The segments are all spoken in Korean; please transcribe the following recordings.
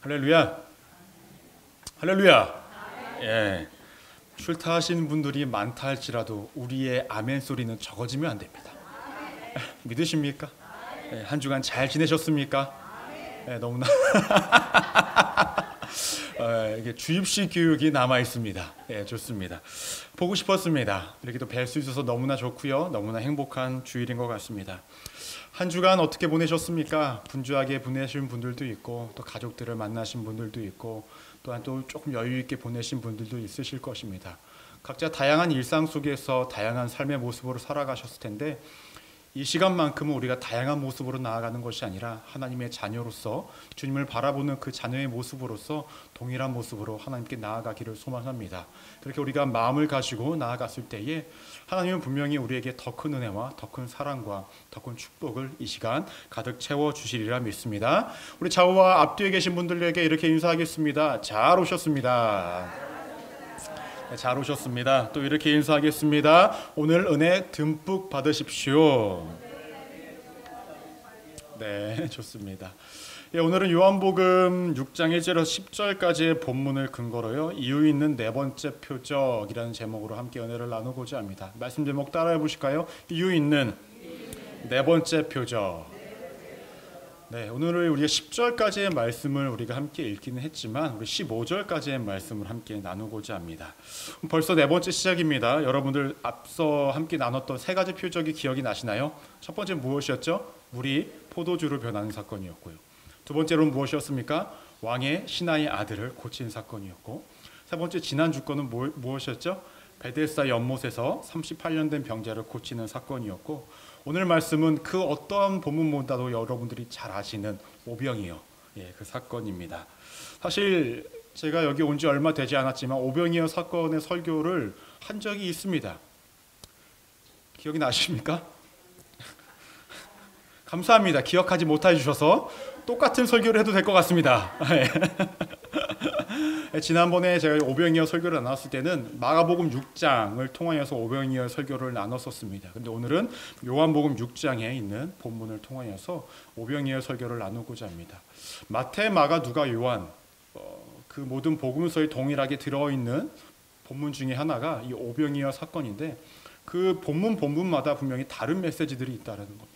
할렐루야. 할렐루야. 예. 출타하신 분들이 많다 할지라도 우리의 아멘 소리는 적어지면 안 됩니다. 믿으십니까? 예, 한 주간 잘 지내셨습니까? 예, 너무나 이게 주입식 교육이 남아 있습니다. 예, 좋습니다. 보고 싶었습니다. 이렇게 또 뵐 수 있어서 너무나 좋고요. 너무나 행복한 주일인 것 같습니다. 한 주간 어떻게 보내셨습니까? 분주하게 보내신 분들도 있고 또 가족들을 만나신 분들도 있고 또한 또 조금 여유 있게 보내신 분들도 있으실 것입니다. 각자 다양한 일상 속에서 다양한 삶의 모습으로 살아가셨을 텐데 이 시간만큼은 우리가 다양한 모습으로 나아가는 것이 아니라 하나님의 자녀로서 주님을 바라보는 그 자녀의 모습으로서 동일한 모습으로 하나님께 나아가기를 소망합니다. 그렇게 우리가 마음을 가지고 나아갔을 때에 하나님은 분명히 우리에게 더 큰 은혜와 더 큰 사랑과 더 큰 축복을 이 시간 가득 채워주시리라 믿습니다. 우리 좌우와 앞뒤에 계신 분들에게 이렇게 인사하겠습니다. 잘 오셨습니다. 잘 오셨습니다. 또 이렇게 인사하겠습니다. 오늘 은혜 듬뿍 받으십시오. 네, 좋습니다. 예, 오늘은 요한복음 6장 1절에서 10절까지의 본문을 근거로요. 이유 있는 네 번째 표적이라는 제목으로 함께 은혜를 나누고자 합니다. 말씀 제목 따라해 보실까요? 이유 있는 네 번째 표적. 네, 오늘은 우리가 10절까지의 말씀을 우리가 함께 읽기는 했지만 우리 15절까지의 말씀을 함께 나누고자 합니다. 벌써 네 번째 시작입니다. 여러분들 앞서 함께 나눴던 세 가지 표적이 기억이 나시나요? 첫 번째 무엇이었죠? 물이 포도주로 변하는 사건이었고요. 두 번째로는 무엇이었습니까? 왕의 신하의 아들을 고친 사건이었고, 세 번째 지난 주권은 무엇이었죠? 베데스다 연못에서 38년 된 병자를 고치는 사건이었고, 오늘 말씀은 그 어떠한 본문보다도 여러분들이 잘 아시는 오병이어 그 사건입니다. 사실 제가 여기 온 지 얼마 되지 않았지만 오병이어 사건의 설교를 한 적이 있습니다. 기억이 나십니까? 감사합니다. 기억하지 못해 주셔서 똑같은 설교를 해도 될 것 같습니다. 지난번에 제가 오병이어 설교를 나눴을 때는 마가복음 6장을 통하여서 오병이어 설교를 나눴었습니다. 근데 오늘은 요한복음 6장에 있는 본문을 통하여서 오병이어 설교를 나누고자 합니다. 마태, 마가, 누가, 요한 그 모든 복음서에 동일하게 들어있는 본문 중에 하나가 이 오병이어 사건인데 그 본문마다 분명히 다른 메시지들이 있다는 겁니다.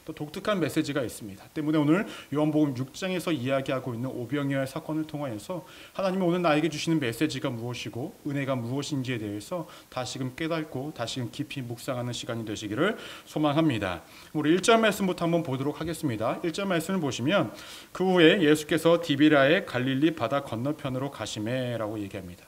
또 독특한 메시지가 있습니다. 때문에 오늘 요한복음 6장에서 이야기하고 있는 오병이어의 사건을 통하여서 하나님이 오늘 나에게 주시는 메시지가 무엇이고 은혜가 무엇인지에 대해서 다시금 깨닫고 다시금 깊이 묵상하는 시간이 되시기를 소망합니다. 우리 1절 말씀부터 한번 보도록 하겠습니다. 1절 말씀을 보시면 그 후에 예수께서 디비라의 갈릴리 바다 건너편으로 가시매라고 얘기합니다.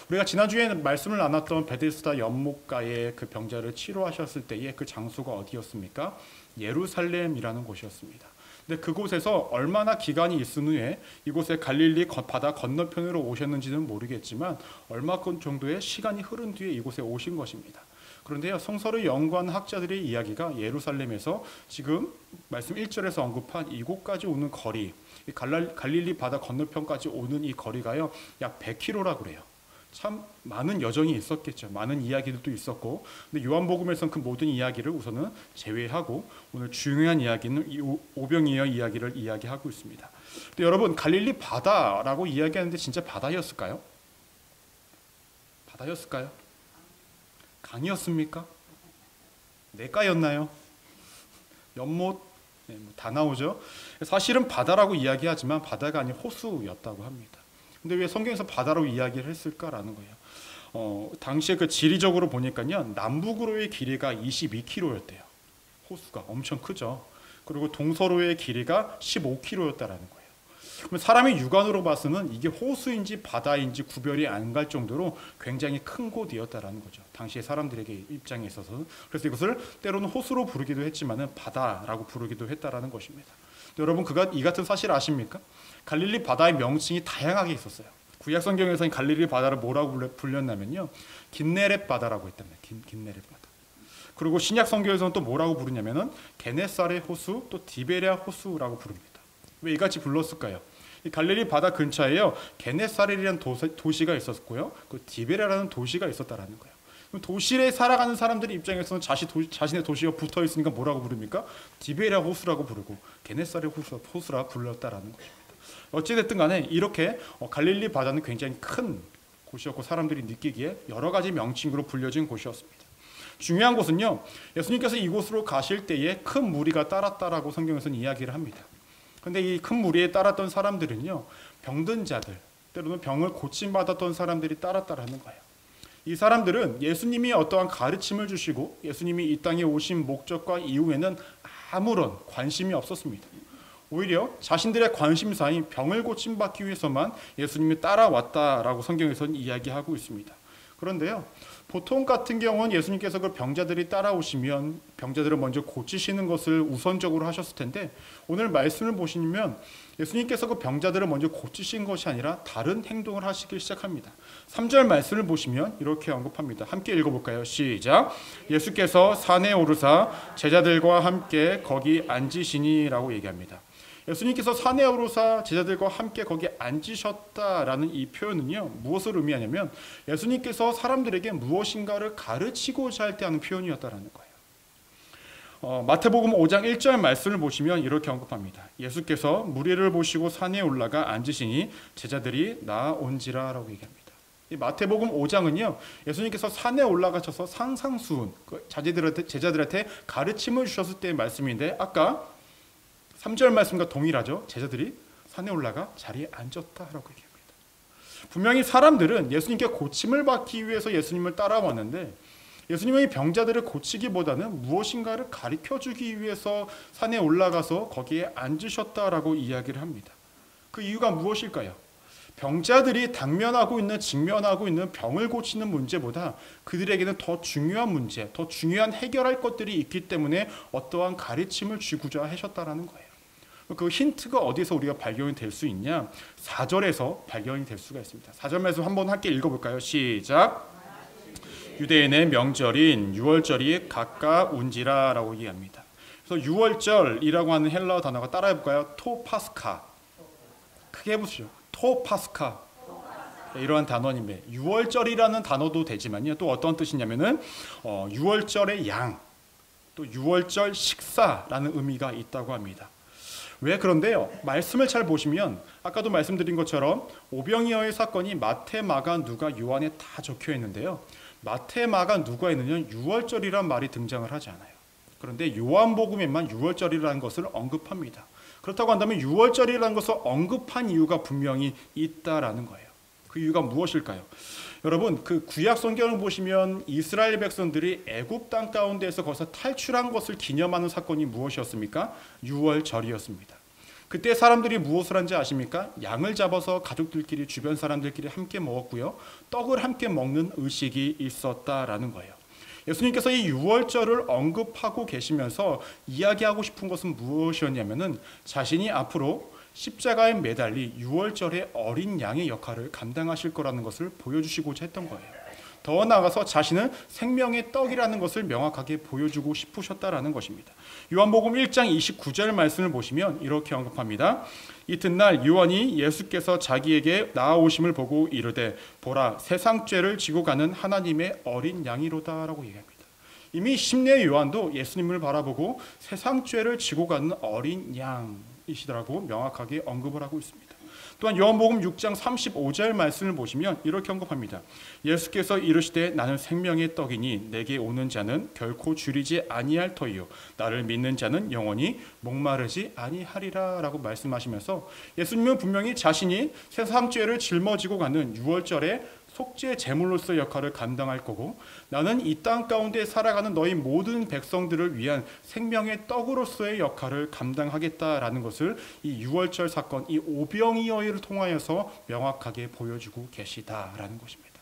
우리가 지난주에 말씀을 나눴던 베데스다 연못가에 그 병자를 치료하셨을 때의 그 장소가 어디였습니까? 예루살렘이라는 곳이었습니다. 근데 그곳에서 얼마나 기간이 있은 후에 이곳에 갈릴리 바다 건너편으로 오셨는지는 모르겠지만 얼마 정도의 시간이 흐른 뒤에 이곳에 오신 것입니다. 그런데요, 성서를 연구하는 학자들의 이야기가 예루살렘에서 지금 말씀 1절에서 언급한 이곳까지 오는 거리, 갈릴리 바다 건너편까지 오는 이 거리가요 약 100km라고 그래요. 참 많은 여정이 있었겠죠. 많은 이야기들도 있었고, 근데 요한복음에서는 그 모든 이야기를 우선은 제외하고 오늘 중요한 이야기는 이 오병이어 이야기를 이야기하고 있습니다. 근데 여러분, 갈릴리 바다라고 이야기하는데 진짜 바다였을까요? 바다였을까요? 강이었습니까? 냇가였나요? 연못? 네, 다 나오죠. 사실은 바다라고 이야기하지만 바다가 아닌 호수였다고 합니다. 근데 왜 성경에서 바다로 이야기를 했을까라는 거예요. 당시에 그 지리적으로 보니까요, 남북으로의 길이가 22km였대요. 호수가 엄청 크죠. 그리고 동서로의 길이가 15km였다라는 거예요. 그럼 사람이 육안으로 봐서는 이게 호수인지 바다인지 구별이 안 갈 정도로 굉장히 큰 곳이었다라는 거죠. 당시의 사람들에게 입장에 있어서. 그래서 이것을 때로는 호수로 부르기도 했지만은 바다라고 부르기도 했다라는 것입니다. 여러분, 이 같은 사실 아십니까? 갈릴리 바다의 명칭이 다양하게 있었어요. 구약 성경에서는 갈릴리 바다를 뭐라고 불렸냐면요, 긴네렛 바다라고 했답니다. 긴네렛 바다. 그리고 신약 성경에서는 또 뭐라고 부르냐면은 게네사렛 호수, 또 디베랴 호수라고 부릅니다. 왜 이같이 불렀을까요? 이 갈릴리 바다 근처에요 게네사렛이라는 도시가 있었고요, 그 디베랴라는 도시가 있었다라는 거예요. 도시에 살아가는 사람들의 입장에서는 자신의 도시가 붙어 있으니까 뭐라고 부릅니까? 디베랴 호수라고 부르고 게네사렛 호수라 불렀다라는 것입니다. 어찌됐든 간에 이렇게 갈릴리 바다는 굉장히 큰 곳이었고 사람들이 느끼기에 여러 가지 명칭으로 불려진 곳이었습니다. 중요한 것은요, 예수님께서 이곳으로 가실 때에 큰 무리가 따랐다라고 성경에서는 이야기를 합니다. 그런데 이 큰 무리에 따랐던 사람들은요, 병든 자들, 때로는 병을 고침받았던 사람들이 따랐다라는 거예요. 이 사람들은 예수님이 어떠한 가르침을 주시고 예수님이 이 땅에 오신 목적과 이유에는 아무런 관심이 없었습니다. 오히려 자신들의 관심사인 병을 고침받기 위해서만 예수님이 따라왔다라고 성경에서는 이야기하고 있습니다. 그런데요, 보통 같은 경우는 예수님께서 그 병자들이 따라오시면 병자들을 먼저 고치시는 것을 우선적으로 하셨을 텐데, 오늘 말씀을 보시면 예수님께서 그 병자들을 먼저 고치신 것이 아니라 다른 행동을 하시기 시작합니다. 3절 말씀을 보시면 이렇게 언급합니다. 함께 읽어볼까요? 시작. 예수께서 산에 오르사 제자들과 함께 거기 앉으시니라고 얘기합니다. 예수님께서 산에 오르사 제자들과 함께 거기 앉으셨다라는 이 표현은요, 무엇을 의미하냐면 예수님께서 사람들에게 무엇인가를 가르치고자 할 때 하는 표현이었다라는 거예요. 마태복음 5장 1절 말씀을 보시면 이렇게 언급합니다. 예수께서 무리를 보시고 산에 올라가 앉으시니 제자들이 나온지라라고 얘기합니다. 이 마태복음 5장은요, 예수님께서 산에 올라가셔서 산상수훈, 제자들한테 가르침을 주셨을 때의 말씀인데, 아까 3절 말씀과 동일하죠. 제자들이 산에 올라가 자리에 앉았다라고 얘기합니다. 분명히 사람들은 예수님께 고침을 받기 위해서 예수님을 따라왔는데, 예수님의 병자들을 고치기보다는 무엇인가를 가르쳐주기 위해서 산에 올라가서 거기에 앉으셨다라고 이야기를 합니다. 그 이유가 무엇일까요? 병자들이 직면하고 있는 병을 고치는 문제보다 그들에게는 더 중요한 문제, 더 중요한 해결할 것들이 있기 때문에 어떠한 가르침을 주고자 하셨다라는 거예요. 그 힌트가 어디서 우리가 발견이 될 수 있냐? 4절에서 발견이 될 수가 있습니다. 4절 말씀 한번 함께 읽어볼까요? 시작. 유대인의 명절인 유월절이 가까운지라라고 얘기합니다. 그래서 유월절이라고 하는 헬라어 단어가 따라해볼까요? 토파스카. 크게 해보시죠. 토파스카. 이러한 단어인데, 유월절이라는 단어도 되지만요, 또 어떤 뜻이냐면은 유월절의 양, 또 유월절 식사라는 의미가 있다고 합니다. 왜 그런데요? 말씀을 잘 보시면 아까도 말씀드린 것처럼 오병이어의 사건이 마태, 마가, 누가, 요한에 다 적혀 있는데요, 마태, 마가, 누가에는요 유월절이란 말이 등장을 하지 않아요. 그런데 요한복음에만 유월절이라는 것을 언급합니다. 그렇다고 한다면 유월절이라는 것을 언급한 이유가 분명히 있다라는 거예요. 그 이유가 무엇일까요? 여러분, 그 구약 성경을 보시면 이스라엘 백성들이 애굽 땅 가운데에서 거기서 탈출한 것을 기념하는 사건이 무엇이었습니까? 유월절이었습니다. 그때 사람들이 무엇을 한지 아십니까? 양을 잡아서 가족들끼리, 주변 사람들끼리 함께 먹었고요, 떡을 함께 먹는 의식이 있었다라는 거예요. 예수님께서 이 유월절을 언급하고 계시면서 이야기하고 싶은 것은 무엇이었냐면은 자신이 앞으로 십자가에 매달리 유월절의 어린 양의 역할을 감당하실 거라는 것을 보여주시고자 했던 거예요. 더 나아가서 자신은 생명의 떡이라는 것을 명확하게 보여주고 싶으셨다라는 것입니다. 요한복음 1장 29절 말씀을 보시면 이렇게 언급합니다. 이튿날 요한이 예수께서 자기에게 나아오심을 보고 이르되 보라, 세상 죄를 지고 가는 하나님의 어린 양이로다라고 얘기합니다. 이미 심내 요한도 예수님을 바라보고 세상 죄를 지고 가는 어린 양이시더라고 명확하게 언급을 하고 있습니다. 또한 요한복음 6장 35절 말씀을 보시면 이렇게 언급합니다. 예수께서 이르시되 나는 생명의 떡이니 내게 오는 자는 결코 줄이지 아니할 터이요 나를 믿는 자는 영원히 목마르지 아니하리라 라고 말씀하시면서 예수님은 분명히 자신이 세상 죄를 짊어지고 가는 유월절에 속죄 제물로서 역할을 감당할 거고, 나는 이 땅 가운데 살아가는 너희 모든 백성들을 위한 생명의 떡으로서의 역할을 감당하겠다라는 것을 이 유월절 사건, 이 오병이어를 통하여서 명확하게 보여주고 계시다라는 것입니다.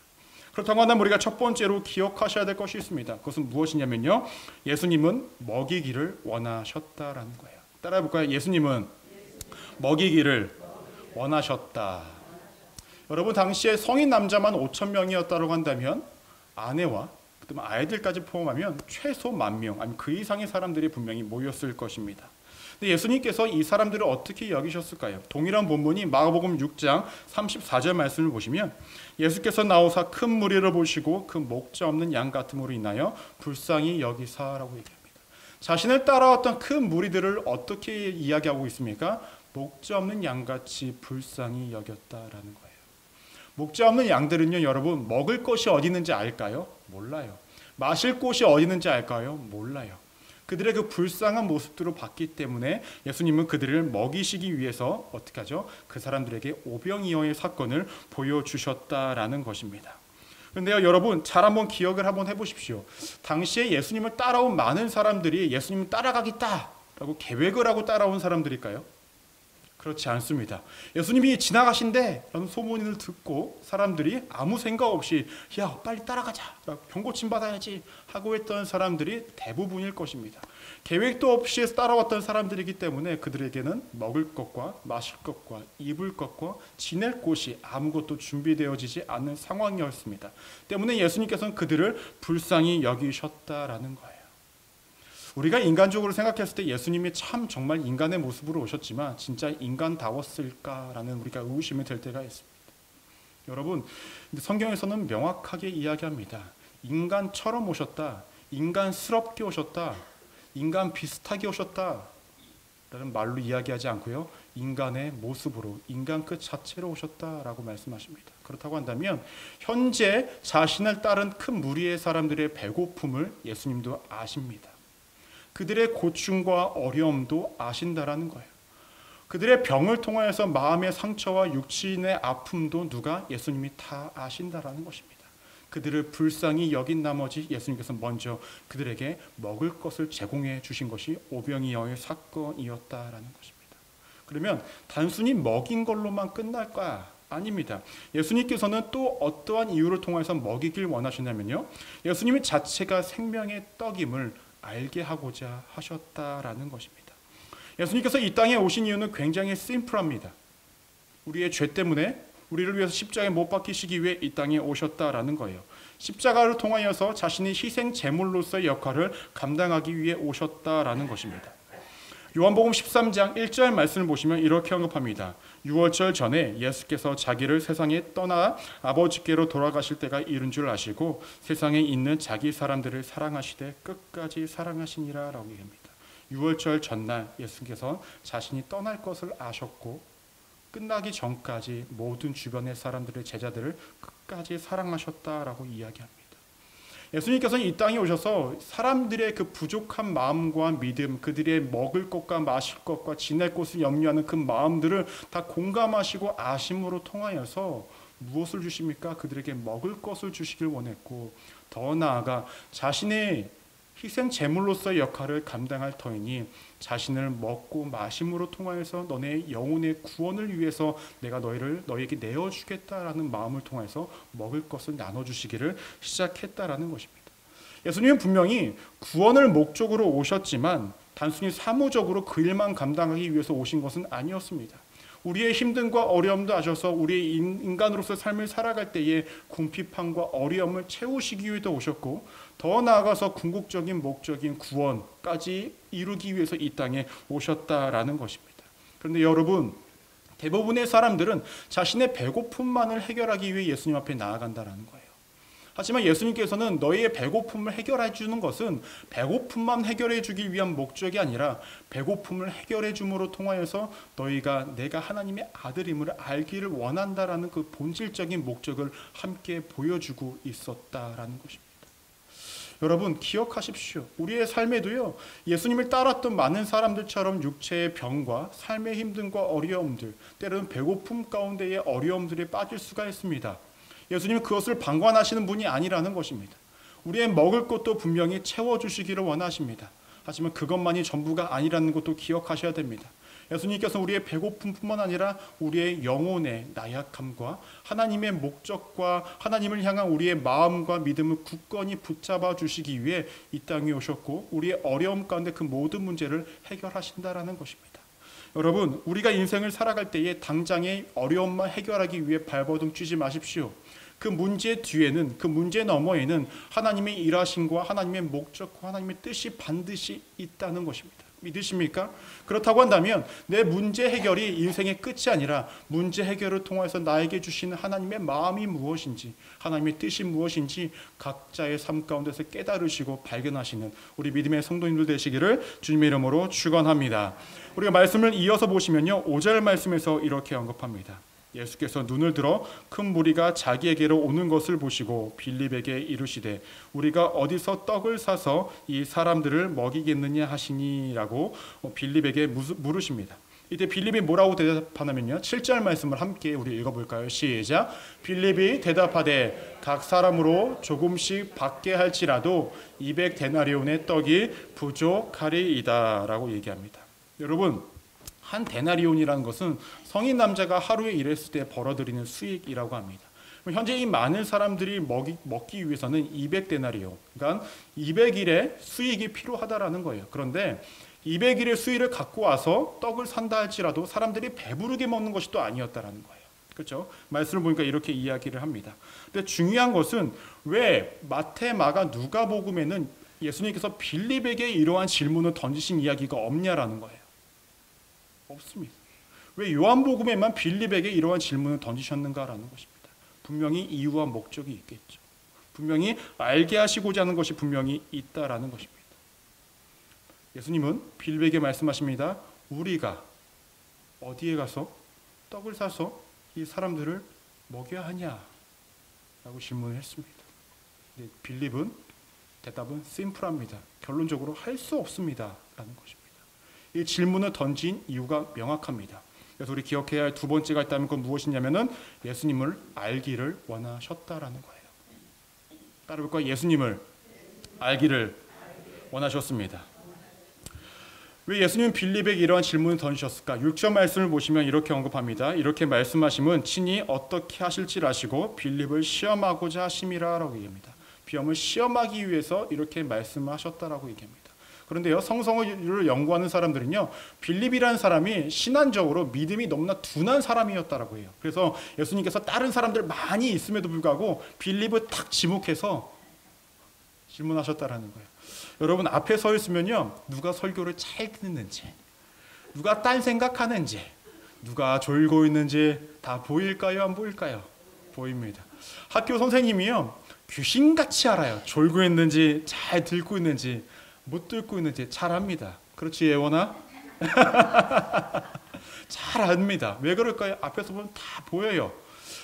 그렇다고 한다면 우리가 첫 번째로 기억하셔야 될 것이 있습니다. 그것은 무엇이냐면요, 예수님은 먹이기를 원하셨다라는 거예요. 따라해볼까요? 예수님은 먹이기를 원하셨다. 여러분, 당시에 성인 남자만 5,000명이었다고 한다면 아내와 그다음에 아이들까지 포함하면 최소 10,000명, 아니면 그 이상의 사람들이 분명히 모였을 것입니다. 근데 예수님께서 이 사람들을 어떻게 여기셨을까요? 동일한 본문이 마가복음 6장 34절 말씀을 보시면 예수께서 나오사 큰 무리를 보시고 그 목자 없는 양 같음으로 인하여 불쌍히 여기사라고 얘기합니다. 자신을 따라왔던 큰 무리들을 어떻게 이야기하고 있습니까? 목자 없는 양같이 불쌍히 여겼다라는 거예요. 목자 없는 양들은요, 여러분, 먹을 것이 어디 있는지 알까요? 몰라요. 마실 곳이 어디 있는지 알까요? 몰라요. 그들의 그 불쌍한 모습들을 봤기 때문에 예수님은 그들을 먹이시기 위해서 어떻게 하죠? 그 사람들에게 오병이어의 사건을 보여주셨다라는 것입니다. 그런데요, 여러분, 잘 한번 기억을 한번 해보십시오. 당시에 예수님을 따라온 많은 사람들이 예수님을 따라가겠다라고 계획을 하고 따라온 사람들일까요? 그렇지 않습니다. 예수님이 지나가신대 라는 소문을 듣고 사람들이 아무 생각 없이 야 빨리 따라가자, 병고침 받아야지 하고 했던 사람들이 대부분일 것입니다. 계획도 없이 따라왔던 사람들이기 때문에 그들에게는 먹을 것과 마실 것과 입을 것과 지낼 곳이 아무것도 준비되어지지 않은 상황이었습니다. 때문에 예수님께서는 그들을 불쌍히 여기셨다라는 거예요. 우리가 인간적으로 생각했을 때 예수님이 참 정말 인간의 모습으로 오셨지만 진짜 인간다웠을까라는 우리가 의구심이 될 때가 있습니다. 여러분, 성경에서는 명확하게 이야기합니다. 인간처럼 오셨다, 인간스럽게 오셨다, 인간 비슷하게 오셨다 라는 말로 이야기하지 않고요, 인간의 모습으로, 인간 그 자체로 오셨다라고 말씀하십니다. 그렇다고 한다면 현재 자신을 따른 큰 무리의 사람들의 배고픔을 예수님도 아십니다. 그들의 고충과 어려움도 아신다라는 거예요. 그들의 병을 통하여서 마음의 상처와 육신의 아픔도 누가? 예수님이 다 아신다라는 것입니다. 그들을 불쌍히 여긴 나머지 예수님께서 먼저 그들에게 먹을 것을 제공해 주신 것이 오병이어의 사건이었다라는 것입니다. 그러면 단순히 먹인 걸로만 끝날까? 아닙니다. 예수님께서는 또 어떠한 이유를 통해서 먹이길 원하시냐면요, 예수님의 자체가 생명의 떡임을 알게 하고자 하셨다라는 것입니다. 예수님께서 이 땅에 오신 이유는 굉장히 심플합니다. 우리의 죄 때문에 우리를 위해서 십자가에 못 박히시기 위해 이 땅에 오셨다라는 거예요. 십자가를 통하여서 자신이 희생 제물로서의 역할을 감당하기 위해 오셨다라는 것입니다. 요한복음 13장 1절 말씀을 보시면 이렇게 언급합니다. 유월절 전에 예수께서 자기를 세상에 떠나 아버지께로 돌아가실 때가 이른 줄 아시고 세상에 있는 자기 사람들을 사랑하시되 끝까지 사랑하시니라 라고 얘기합니다. 유월절 전날 예수께서 자신이 떠날 것을 아셨고 끝나기 전까지 모든 주변의 사람들의 제자들을 끝까지 사랑하셨다라고 이야기합니다. 예수님께서는 이 땅에 오셔서 사람들의 그 부족한 마음과 믿음, 그들의 먹을 것과 마실 것과 지낼 곳을 염려하는 그 마음들을 다 공감하시고 아심으로 통하여서 무엇을 주십니까? 그들에게 먹을 것을 주시길 원했고, 더 나아가 자신의 희생 제물로서의 역할을 감당할 터이니 자신을 먹고 마심으로 통하여서 너네 영혼의 구원을 위해서 내가 너에게 내어주겠다라는 마음을 통해서 먹을 것을 나눠주시기를 시작했다라는 것입니다. 예수님은 분명히 구원을 목적으로 오셨지만 단순히 사무적으로 그 일만 감당하기 위해서 오신 것은 아니었습니다. 우리의 힘듦과 어려움도 아셔서 우리의 인간으로서 삶을 살아갈 때에 궁핍함과 어려움을 채우시기 위해서 오셨고, 더 나아가서 궁극적인 목적인 구원까지 이루기 위해서 이 땅에 오셨다라는 것입니다. 그런데 여러분, 대부분의 사람들은 자신의 배고픔만을 해결하기 위해 예수님 앞에 나아간다라는 거예요. 하지만 예수님께서는 너희의 배고픔을 해결해 주는 것은 배고픔만 해결해 주기 위한 목적이 아니라 배고픔을 해결해 줌으로 통하여서 너희가 내가 하나님의 아들임을 알기를 원한다라는 그 본질적인 목적을 함께 보여주고 있었다라는 것입니다. 여러분, 기억하십시오. 우리의 삶에도요, 예수님을 따랐던 많은 사람들처럼 육체의 병과 삶의 힘듦과 어려움들, 때로는 배고픔 가운데의 어려움들에 빠질 수가 있습니다. 예수님은 그것을 방관하시는 분이 아니라는 것입니다. 우리의 먹을 것도 분명히 채워주시기를 원하십니다. 하지만 그것만이 전부가 아니라는 것도 기억하셔야 됩니다. 예수님께서 우리의 배고픔뿐만 아니라 우리의 영혼의 나약함과 하나님의 목적과 하나님을 향한 우리의 마음과 믿음을 굳건히 붙잡아 주시기 위해 이 땅에 오셨고 우리의 어려움 가운데 그 모든 문제를 해결하신다라는 것입니다. 여러분, 우리가 인생을 살아갈 때에 당장의 어려움만 해결하기 위해 발버둥 치지 마십시오. 그 문제 뒤에는, 그 문제 너머에는 하나님의 일하심과 하나님의 목적과 하나님의 뜻이 반드시 있다는 것입니다. 믿으십니까? 그렇다고 한다면 내 문제 해결이 인생의 끝이 아니라 문제 해결을 통해서 나에게 주시는 하나님의 마음이 무엇인지, 하나님의 뜻이 무엇인지 각자의 삶 가운데서 깨달으시고 발견하시는 우리 믿음의 성도님들 되시기를 주님의 이름으로 축원합니다. 우리가 말씀을 이어서 보시면요, 5절 말씀에서 이렇게 언급합니다. 예수께서 눈을 들어 큰 무리가 자기에게로 오는 것을 보시고 빌립에게 이르시되 우리가 어디서 떡을 사서 이 사람들을 먹이겠느냐 하시니라고 빌립에게 물으십니다. 이때 빌립이 뭐라고 대답하냐면요, 7절 말씀을 함께 우리 읽어볼까요? 시작. 빌립이 대답하되 각 사람으로 조금씩 받게 할지라도 200데나리온의 떡이 부족하리이다 라고 얘기합니다. 여러분, 한 데나리온이라는 것은 성인 남자가 하루에 일했을 때 벌어들이는 수익이라고 합니다. 현재 이 많은 사람들이 먹기 위해서는 200데나리온, 그러니까 200일의 수익이 필요하다라는 거예요. 그런데 200일의 수익을 갖고 와서 떡을 산다 할지라도 사람들이 배부르게 먹는 것이 또 아니었다라는 거예요. 그렇죠? 말씀을 보니까 이렇게 이야기를 합니다. 근데 중요한 것은 왜 마태, 마가, 누가복음에는 예수님께서 빌립에게 이러한 질문을 던지신 이야기가 없냐라는 거예요. 없습니다. 왜 요한복음에만 빌립에게 이러한 질문을 던지셨는가라는 것입니다. 분명히 이유와 목적이 있겠죠. 분명히 알게 하시고자 하는 것이 분명히 있다라는 것입니다. 예수님은 빌립에게 말씀하십니다. 우리가 어디에 가서 떡을 사서 이 사람들을 먹여야 하냐? 라고 질문을 했습니다. 근데 빌립은 대답은 심플합니다. 결론적으로 할 수 없습니다. 라는 것입니다. 이 질문을 던진 이유가 명확합니다. 그래서 우리 기억해야 할 두 번째가 있다면 그건 무엇이냐면은 예수님을 알기를 원하셨다라는 거예요. 따라볼까요? 예수님을 알기를 원하셨습니다. 왜 예수님은 빌립에게 이러한 질문을 던지셨을까? 6절 말씀을 보시면 이렇게 언급합니다. 이렇게 말씀하심은 친히 어떻게 하실지 아시고 빌립을 시험하고자 하심이라라고 얘기합니다. 비염을 시험하기 위해서 이렇게 말씀하셨다라고 얘기합니다. 그런데요, 성서를 연구하는 사람들은요, 빌립이라는 사람이 신앙적으로 믿음이 너무나 둔한 사람이었다라고 해요. 그래서 예수님께서 다른 사람들 많이 있음에도 불구하고 빌립을 딱 지목해서 질문하셨다라는 거예요. 여러분, 앞에 서 있으면요, 누가 설교를 잘 듣는지, 누가 딴 생각하는지, 누가 졸고 있는지 다 보일까요? 안 보일까요? 보입니다. 학교 선생님이요, 귀신같이 알아요. 졸고 있는지, 잘 듣고 있는지, 못 듣고 있는지 잘 압니다. 그렇지, 예원아? 잘 압니다. 왜 그럴까요? 앞에서 보면 다 보여요.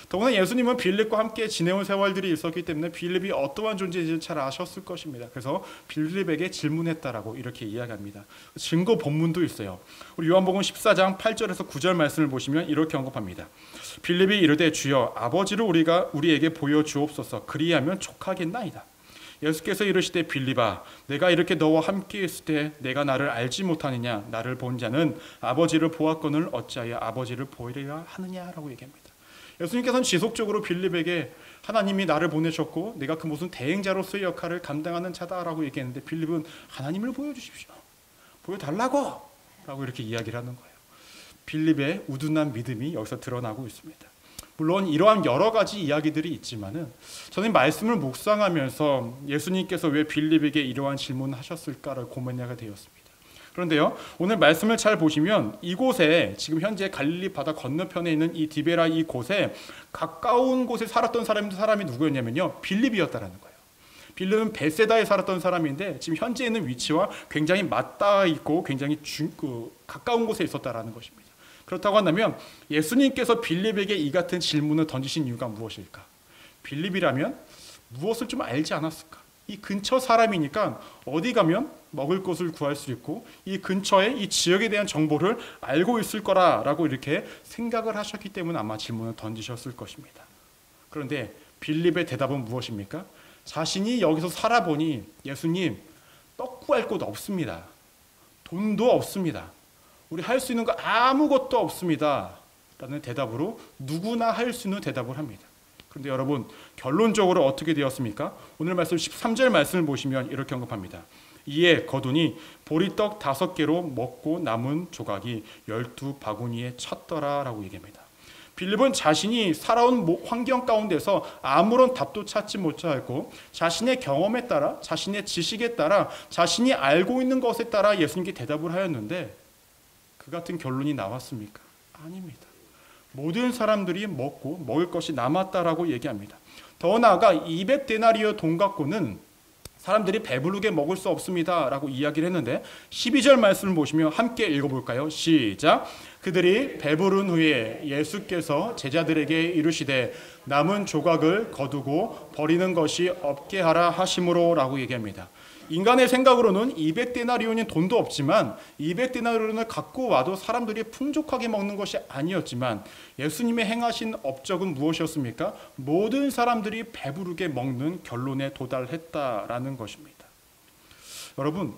더구나 예수님은 빌립과 함께 지내온 세월들이 있었기 때문에 빌립이 어떠한 존재인지 잘 아셨을 것입니다. 그래서 빌립에게 질문했다라고 이렇게 이야기합니다. 증거 본문도 있어요. 우리 요한복음 14장 8절에서 9절 말씀을 보시면 이렇게 언급합니다. 빌립이 이르되 주여 아버지를 우리에게 보여주옵소서. 그리하면 족하겠나이다. 예수께서 이르시되 빌립아 내가 이렇게 너와 함께 있을 때 내가 나를 알지 못하느냐? 나를 본 자는 아버지를 보았거늘 어찌하여 아버지를 보이려 하느냐라고 얘기합니다. 예수님께서는 지속적으로 빌립에게 하나님이 나를 보내셨고 내가 그 무슨 대행자로서의 역할을 감당하는 자다라고 얘기했는데 빌립은 하나님을 보여주십시오. 보여달라고 라고 이렇게 이야기를 하는 거예요. 빌립의 우둔한 믿음이 여기서 드러나고 있습니다. 물론 이러한 여러 가지 이야기들이 있지만은 저는 말씀을 묵상하면서 예수님께서 왜 빌립에게 이러한 질문을 하셨을까를 고민하게 되었습니다. 그런데요, 오늘 말씀을 잘 보시면 이곳에 지금 현재 갈릴리 바다 건너편에 있는 이 디베라 이곳에 가까운 곳에 살았던 사람이 누구였냐면요, 빌립이었다라는 거예요. 빌립은 베세다에 살았던 사람인데 지금 현재 있는 위치와 굉장히 맞닿아 있고 굉장히 가까운 곳에 있었다라는 것입니다. 그렇다고 한다면 예수님께서 빌립에게 이 같은 질문을 던지신 이유가 무엇일까? 빌립이라면 무엇을 좀 알지 않았을까? 이 근처 사람이니까 어디 가면 먹을 것을 구할 수 있고 이 근처에 이 지역에 대한 정보를 알고 있을 거라고 이렇게 생각을 하셨기 때문에 아마 질문을 던지셨을 것입니다. 그런데 빌립의 대답은 무엇입니까? 자신이 여기서 살아보니 예수님, 떡 구할 곳 없습니다. 돈도 없습니다. 우리 할 수 있는 거 아무것도 없습니다. 라는 대답으로 누구나 할 수 있는 대답을 합니다. 그런데 여러분, 결론적으로 어떻게 되었습니까? 오늘 말씀 13절 말씀을 보시면 이렇게 언급합니다. 이에 거두니 보리떡 5개로 먹고 남은 조각이 12바구니에 찼더라 라고 얘기합니다. 빌립은 자신이 살아온 환경 가운데서 아무런 답도 찾지 못하고 자신의 경험에 따라, 자신의 지식에 따라, 자신이 알고 있는 것에 따라 예수님께 대답을 하였는데 그 같은 결론이 나왔습니까? 아닙니다. 모든 사람들이 먹고 먹을 것이 남았다라고 얘기합니다. 더 나아가 200데나리오 돈 갖고는 사람들이 배부르게 먹을 수 없습니다 라고 이야기를 했는데 12절 말씀을 보시면 함께 읽어볼까요? 시작. 그들이 배부른 후에 예수께서 제자들에게 이르시되 남은 조각을 거두고 버리는 것이 없게 하라 하심으로 라고 얘기합니다. 인간의 생각으로는 200데나리온인 돈도 없지만 200데나리온을 갖고 와도 사람들이 풍족하게 먹는 것이 아니었지만 예수님의 행하신 업적은 무엇이었습니까? 모든 사람들이 배부르게 먹는 결론에 도달했다라는 것입니다. 여러분,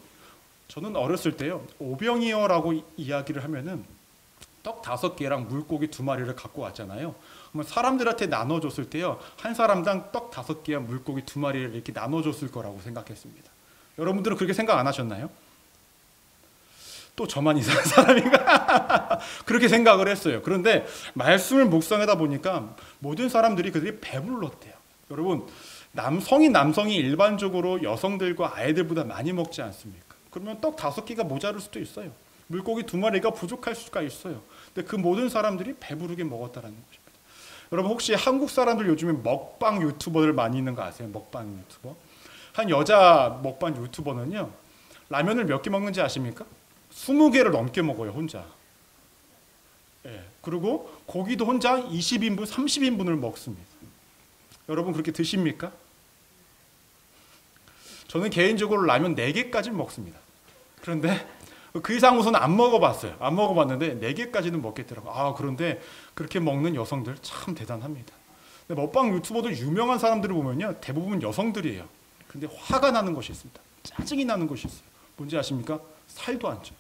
저는 어렸을 때요, 오병이어라고 이야기를 하면은 떡 5개랑 물고기 2마리를 갖고 왔잖아요. 그러면 사람들한테 나눠줬을 때요, 한 사람당 떡 5개와 물고기 2마리를 이렇게 나눠줬을 거라고 생각했습니다. 여러분들은 그렇게 생각 안 하셨나요? 또 저만 이상한 사람인가? 그렇게 생각을 했어요. 그런데 말씀을 묵상하다 보니까 모든 사람들이 그들이 배불렀대요. 여러분, 남성이 일반적으로 여성들과 아이들보다 많이 먹지 않습니까? 그러면 떡 5개가 모자랄 수도 있어요. 물고기 2마리가 부족할 수가 있어요. 근데 그 모든 사람들이 배부르게 먹었다라는 것입니다. 여러분, 혹시 한국 사람들 요즘에 먹방 유튜버들 많이 있는 거 아세요? 먹방 유튜버? 한 여자 먹방 유튜버는요, 라면을 몇 개 먹는지 아십니까? 20개를 넘게 먹어요, 혼자. 예, 그리고 고기도 혼자 20인분, 30인분을 먹습니다. 여러분, 그렇게 드십니까? 저는 개인적으로 라면 4개까지 먹습니다. 그런데 그 이상 우선 안 먹어봤어요. 안 먹어봤는데 4개까지는 먹겠더라고요. 그런데 그렇게 먹는 여성들 참 대단합니다. 근데 먹방 유튜버들 유명한 사람들을 보면요, 대부분 여성들이에요. 근데 화가 나는 것이 있습니다. 짜증이 나는 것이 있어요. 뭔지 아십니까? 살도 안 쪄요.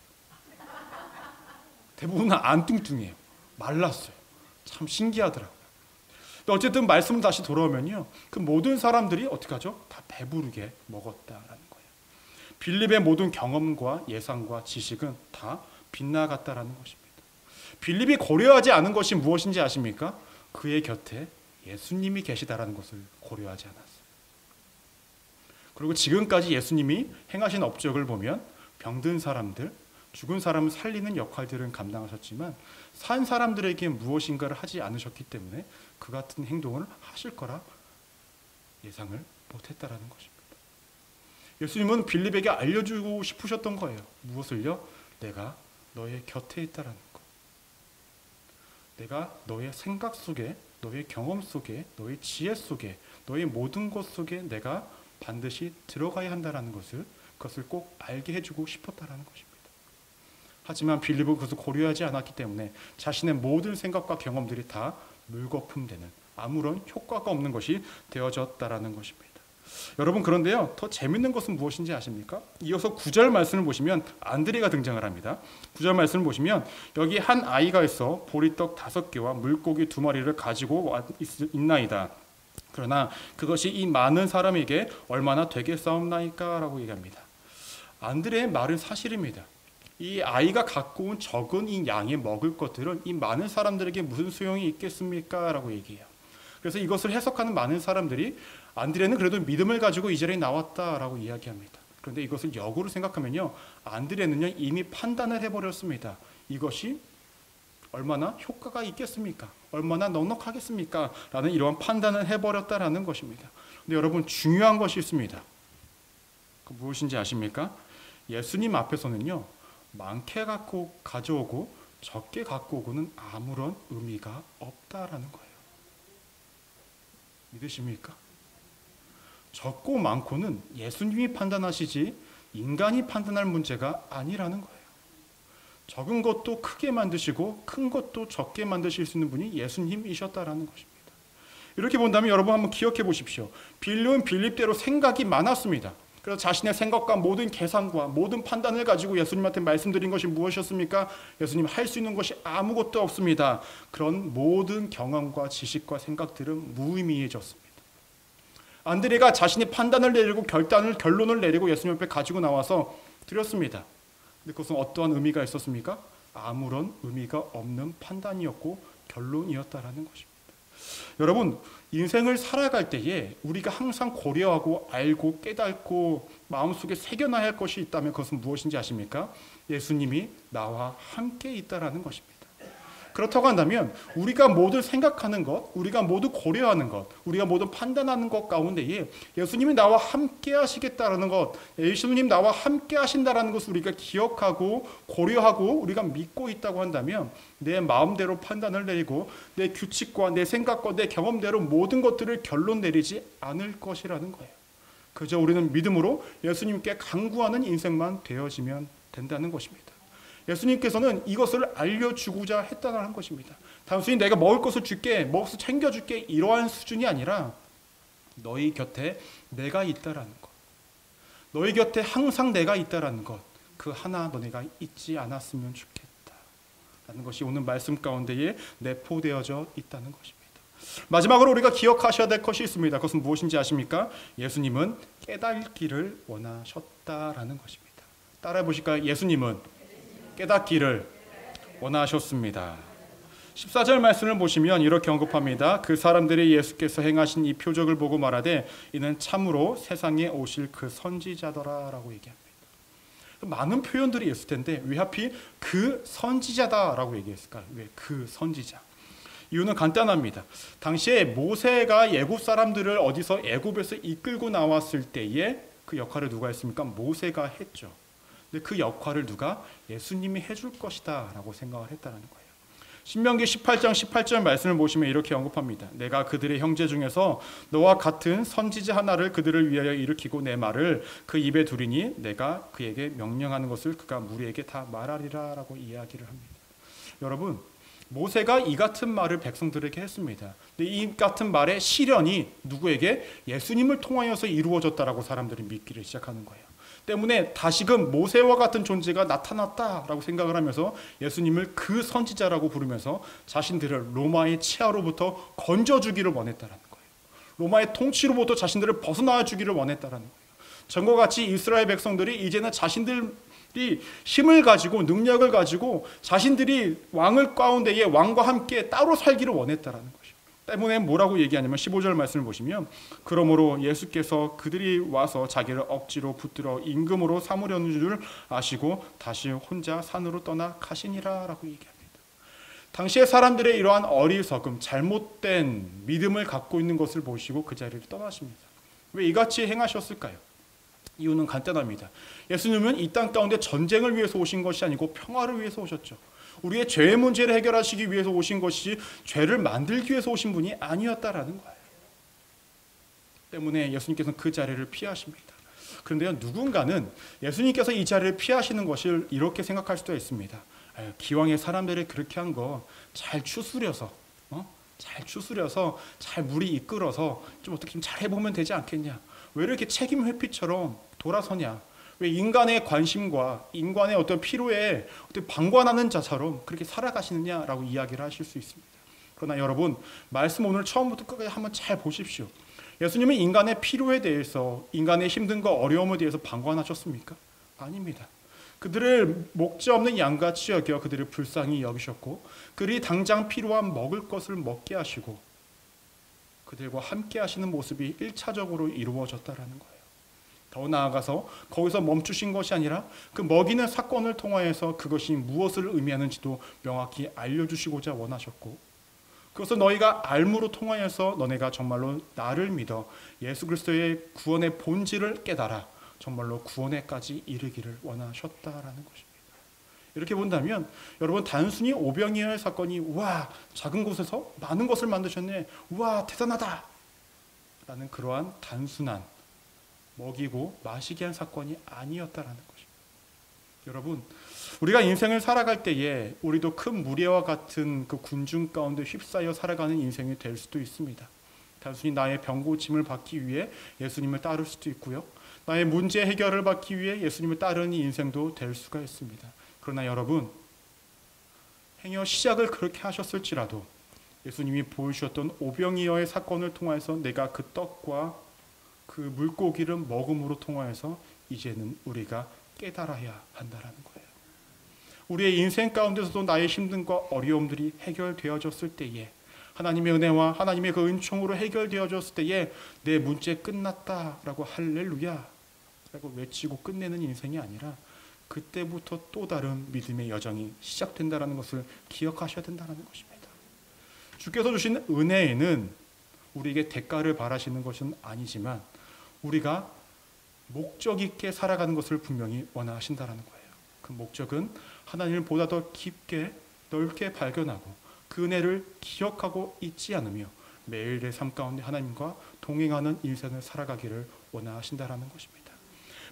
대부분은 안 뚱뚱해요. 말랐어요. 참 신기하더라고요. 근데 어쨌든 말씀 다시 돌아오면요, 그 모든 사람들이 어떻게 하죠? 다 배부르게 먹었다라는 거예요. 빌립의 모든 경험과 예상과 지식은 다 빗나갔다라는 것입니다. 빌립이 고려하지 않은 것이 무엇인지 아십니까? 그의 곁에 예수님이 계시다라는 것을 고려하지 않았어요. 그리고 지금까지 예수님이 행하신 업적을 보면 병든 사람들, 죽은 사람을 살리는 역할들은 감당하셨지만 산 사람들에게 무엇인가를 하지 않으셨기 때문에 그 같은 행동을 하실 거라 예상을 못했다라는 것입니다. 예수님은 빌립에게 알려주고 싶으셨던 거예요. 무엇을요? 내가 너의 곁에 있다라는 것. 내가 너의 생각 속에, 너의 경험 속에, 너의 지혜 속에, 너의 모든 것 속에 내가 반드시 들어가야 한다는 그것을 꼭 알게 해주고 싶었다라는 것입니다. 하지만 빌립은 그것을 고려하지 않았기 때문에 자신의 모든 생각과 경험들이 다 물거품되는 아무런 효과가 없는 것이 되어졌다라는 것입니다. 여러분, 그런데요, 더 재밌는 것은 무엇인지 아십니까? 이어서 9절 말씀을 보시면 안드레가 등장을 합니다. 9절 말씀을 보시면 여기 한 아이가 있어 보리떡 5개와 물고기 2마리를 가지고 있나이다. 그러나 그것이 이 많은 사람에게 얼마나 되겠사옵나이까? 라고 얘기합니다. 안드레의 말은 사실입니다. 이 아이가 갖고 온 적은 이 양의 먹을 것들은 이 많은 사람들에게 무슨 소용이 있겠습니까? 라고 얘기해요. 그래서 이것을 해석하는 많은 사람들이 안드레는 그래도 믿음을 가지고 이 자리에 나왔다라고 이야기합니다. 그런데 이것을 역으로 생각하면요, 안드레는요 이미 판단을 해버렸습니다. 이것이 얼마나 효과가 있겠습니까? 얼마나 넉넉하겠습니까? 라는 이러한 판단을 해버렸다라는 것입니다. 근데 여러분, 중요한 것이 있습니다. 그 무엇인지 아십니까? 예수님 앞에서는요, 많게 갖고 가져오고 적게 갖고 오고는 아무런 의미가 없다라는 거예요. 믿으십니까? 적고 많고는 예수님이 판단하시지 인간이 판단할 문제가 아니라는 거예요. 적은 것도 크게 만드시고 큰 것도 적게 만드실 수 있는 분이 예수님이셨다라는 것입니다. 이렇게 본다면 여러분 한번 기억해 보십시오. 빌립은 빌립대로 생각이 많았습니다. 그래서 자신의 생각과 모든 계산과 모든 판단을 가지고 예수님한테 말씀드린 것이 무엇이었습니까? 예수님, 할 수 있는 것이 아무것도 없습니다. 그런 모든 경험과 지식과 생각들은 무의미해졌습니다. 안드레가 자신의 판단을 내리고 결론을 내리고 예수님 앞에 가지고 나와서 드렸습니다. 근데 그것은 어떠한 의미가 있었습니까? 아무런 의미가 없는 판단이었고 결론이었다라는 것입니다. 여러분, 인생을 살아갈 때에 우리가 항상 고려하고 알고 깨닫고 마음속에 새겨놔야 할 것이 있다면 그것은 무엇인지 아십니까? 예수님이 나와 함께 있다라는 것입니다. 그렇다고 한다면 우리가 모두 생각하는 것, 우리가 모두 고려하는 것, 우리가 모두 판단하는 것 가운데에 예수님이 나와 함께 하시겠다라는 것, 예수님 나와 함께 하신다라는 것을 우리가 기억하고 고려하고 우리가 믿고 있다고 한다면 내 마음대로 판단을 내리고 내 규칙과 내 생각과 내 경험대로 모든 것들을 결론 내리지 않을 것이라는 거예요. 그저 우리는 믿음으로 예수님께 간구하는 인생만 되어지면 된다는 것입니다. 예수님께서는 이것을 알려주고자 했다는 것입니다. 단순히 내가 먹을 것을 줄게, 먹을 것을 챙겨줄게 이러한 수준이 아니라 너희 곁에 내가 있다라는 것, 너희 곁에 항상 내가 있다라는 것, 그 하나 너네가 잊지 않았으면 좋겠다라는 것이 오늘 말씀 가운데에 내포되어져 있다는 것입니다. 마지막으로 우리가 기억하셔야 될 것이 있습니다. 그것은 무엇인지 아십니까? 예수님은 깨닫기를 원하셨다라는 것입니다. 따라해 보실까요? 예수님은 깨닫기를 원하셨습니다. 14절 말씀을 보시면 이렇게 언급합니다. 그 사람들이 예수께서 행하신 이 표적을 보고 말하되 이는 참으로 세상에 오실 그 선지자더라라고 얘기합니다. 많은 표현들이 있을 텐데 왜 하필 그 선지자다라고 얘기했을까요? 왜 그 선지자? 이유는 간단합니다. 당시에 모세가 애굽 사람들을 어디서 애굽에서 이끌고 나왔을 때에 그 역할을 누가 했습니까? 모세가 했죠. 근데 그 역할을 누가? 예수님이 해줄 것이다 라고 생각을 했다는 거예요. 신명기 18장 18절 말씀을 보시면 이렇게 언급합니다. 내가 그들의 형제 중에서 너와 같은 선지자 하나를 그들을 위하여 일으키고 내 말을 그 입에 두리니 내가 그에게 명령하는 것을 그가 무리에게 다 말하리라 라고 이야기를 합니다. 여러분, 모세가 이 같은 말을 백성들에게 했습니다. 근데 이 같은 말의 실현이 누구에게? 예수님을 통하여서 이루어졌다라고 사람들이 믿기를 시작하는 거예요. 때문에 다시금 모세와 같은 존재가 나타났다라고 생각을 하면서 예수님을 그 선지자라고 부르면서 자신들을 로마의 치하로부터 건져주기를 원했다라는 거예요. 로마의 통치로부터 자신들을 벗어나 주기를 원했다라는 거예요. 전과 같이 이스라엘 백성들이 이제는 자신들이 힘을 가지고 능력을 가지고 자신들이 왕을 가운데에 왕과 함께 따로 살기를 원했다라는 거예요. 때문에 뭐라고 얘기하냐면 15절 말씀을 보시면 그러므로 예수께서 그들이 와서 자기를 억지로 붙들어 임금으로 삼으려는 줄 아시고 다시 혼자 산으로 떠나 가시니라 라고 얘기합니다. 당시에 사람들의 이러한 어리석음, 잘못된 믿음을 갖고 있는 것을 보시고 그 자리를 떠나십니다. 왜 이같이 행하셨을까요? 이유는 간단합니다. 예수님은 이 땅 가운데 전쟁을 위해서 오신 것이 아니고 평화를 위해서 오셨죠. 우리의 죄의 문제를 해결하시기 위해서 오신 것이 죄를 만들기 위해서 오신 분이 아니었다라는 거예요. 때문에 예수님께서는 그 자리를 피하십니다. 그런데요, 누군가는 예수님께서 이 자리를 피하시는 것을 이렇게 생각할 수도 있습니다. 기왕에 사람들이 그렇게 한 거 잘 추스려서 잘 무리 이끌어서 좀 어떻게 좀 잘 해보면 되지 않겠냐? 왜 이렇게 책임 회피처럼 돌아서냐? 왜 인간의 관심과 인간의 어떤 필요에 어떤 방관하는 자처럼 그렇게 살아가시느냐라고 이야기를 하실 수 있습니다. 그러나 여러분, 말씀 오늘 처음부터 끝까지 한번 잘 보십시오. 예수님은 인간의 필요에 대해서, 인간의 힘든과 어려움에 대해서 방관하셨습니까? 아닙니다. 그들을 목자 없는 양같이 여겨 그들을 불쌍히 여기셨고 그들이 당장 필요한 먹을 것을 먹게 하시고 그들과 함께 하시는 모습이 1차적으로 이루어졌다라는 거예요. 더 나아가서 거기서 멈추신 것이 아니라 그 먹이는 사건을 통하여서 그것이 무엇을 의미하는지도 명확히 알려주시고자 원하셨고 그것을 너희가 알므로 통하여서 너네가 정말로 나를 믿어 예수 그리스도의 구원의 본질을 깨달아 정말로 구원에까지 이르기를 원하셨다라는 것입니다. 이렇게 본다면 여러분 단순히 오병이어의 사건이 우와 작은 곳에서 많은 것을 만드셨네 우와 대단하다 라는 그러한 단순한 먹이고 마시게 한 사건이 아니었다라는 것입니다. 여러분 우리가 인생을 살아갈 때에 우리도 큰 무리와 같은 그 군중 가운데 휩싸여 살아가는 인생이 될 수도 있습니다. 단순히 나의 병고침을 받기 위해 예수님을 따를 수도 있고요. 나의 문제 해결을 받기 위해 예수님을 따르는 인생도 될 수가 있습니다. 그러나 여러분 행여 시작을 그렇게 하셨을지라도 예수님이 보여주셨던 오병이어의 사건을 통해서 내가 그 떡과 그 물고기를 먹음으로 통하여서 이제는 우리가 깨달아야 한다는 거예요. 우리의 인생 가운데서도 나의 힘듦과 어려움들이 해결되어졌을 때에 하나님의 은혜와 하나님의 그 은총으로 해결되어졌을 때에 내 문제 끝났다라고 할렐루야 라고 외치고 끝내는 인생이 아니라 그때부터 또 다른 믿음의 여정이 시작된다는 것을 기억하셔야 된다는 것입니다. 주께서 주신 은혜에는 우리에게 대가를 바라시는 것은 아니지만 우리가 목적 있게 살아가는 것을 분명히 원하신다는 거예요. 그 목적은 하나님을 보다 더 깊게 넓게 발견하고 그 은혜를 기억하고 잊지 않으며 매일의 삶 가운데 하나님과 동행하는 인생을 살아가기를 원하신다는 것입니다.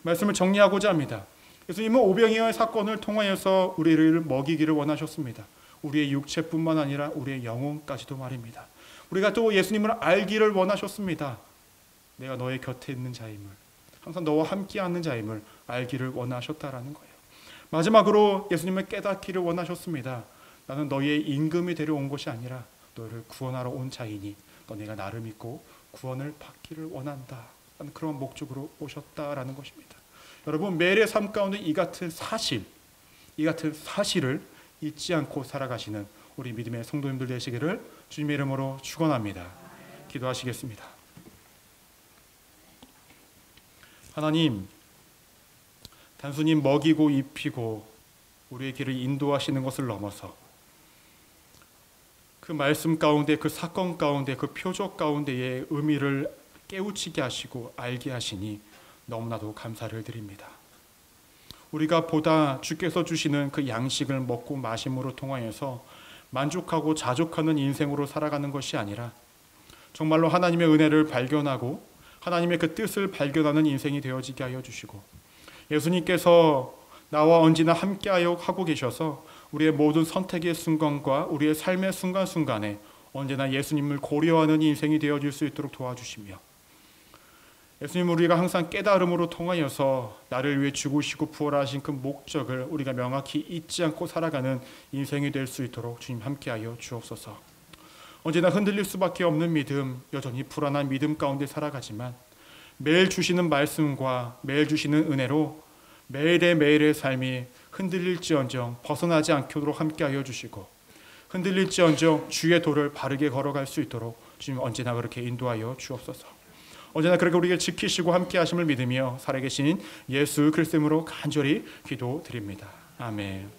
말씀을 정리하고자 합니다. 예수님은 오병이어의 사건을 통하여서 우리를 먹이기를 원하셨습니다. 우리의 육체뿐만 아니라 우리의 영혼까지도 말입니다. 우리가 또 예수님을 알기를 원하셨습니다. 내가 너의 곁에 있는 자임을, 항상 너와 함께하는 자임을 알기를 원하셨다라는 거예요. 마지막으로 예수님을 깨닫기를 원하셨습니다. 나는 너희의 임금이 되려 온 것이 아니라 너희를 구원하러 온 자이니 너네가 나를 믿고 구원을 받기를 원한다. 라는 그런 목적으로 오셨다라는 것입니다. 여러분, 매일의 삶 가운데 이 같은 사실을 잊지 않고 살아가시는 우리 믿음의 성도님들 되시기를 주님의 이름으로 축원합니다. 기도하시겠습니다. 하나님, 단순히 먹이고 입히고 우리의 길을 인도하시는 것을 넘어서 그 말씀 가운데, 그 사건 가운데, 그 표적 가운데의 의미를 깨우치게 하시고 알게 하시니 너무나도 감사를 드립니다. 우리가 보다 주께서 주시는 그 양식을 먹고 마심으로 통하여서 만족하고 자족하는 인생으로 살아가는 것이 아니라 정말로 하나님의 은혜를 발견하고 하나님의 그 뜻을 발견하는 인생이 되어지게 하여 주시고, 예수님께서 나와 언제나 함께하여 하고 계셔서 우리의 모든 선택의 순간과 우리의 삶의 순간순간에 언제나 예수님을 고려하는 인생이 되어질 수 있도록 도와주시며, 예수님, 우리가 항상 깨달음으로 통하여서 나를 위해 죽으시고 부활하신 그 목적을 우리가 명확히 잊지 않고 살아가는 인생이 될 수 있도록 주님 함께하여 주옵소서. 언제나 흔들릴 수밖에 없는 믿음, 여전히 불안한 믿음 가운데 살아가지만 매일 주시는 말씀과 매일 주시는 은혜로 매일의 삶이 흔들릴지언정 벗어나지 않도록 함께하여 주시고, 흔들릴지언정 주의 도를 바르게 걸어갈 수 있도록 주님 언제나 그렇게 인도하여 주옵소서. 언제나 그렇게 우리를 지키시고 함께 하심을 믿으며 살아계신 예수 그리스도 이름으로 간절히 기도드립니다. 아멘.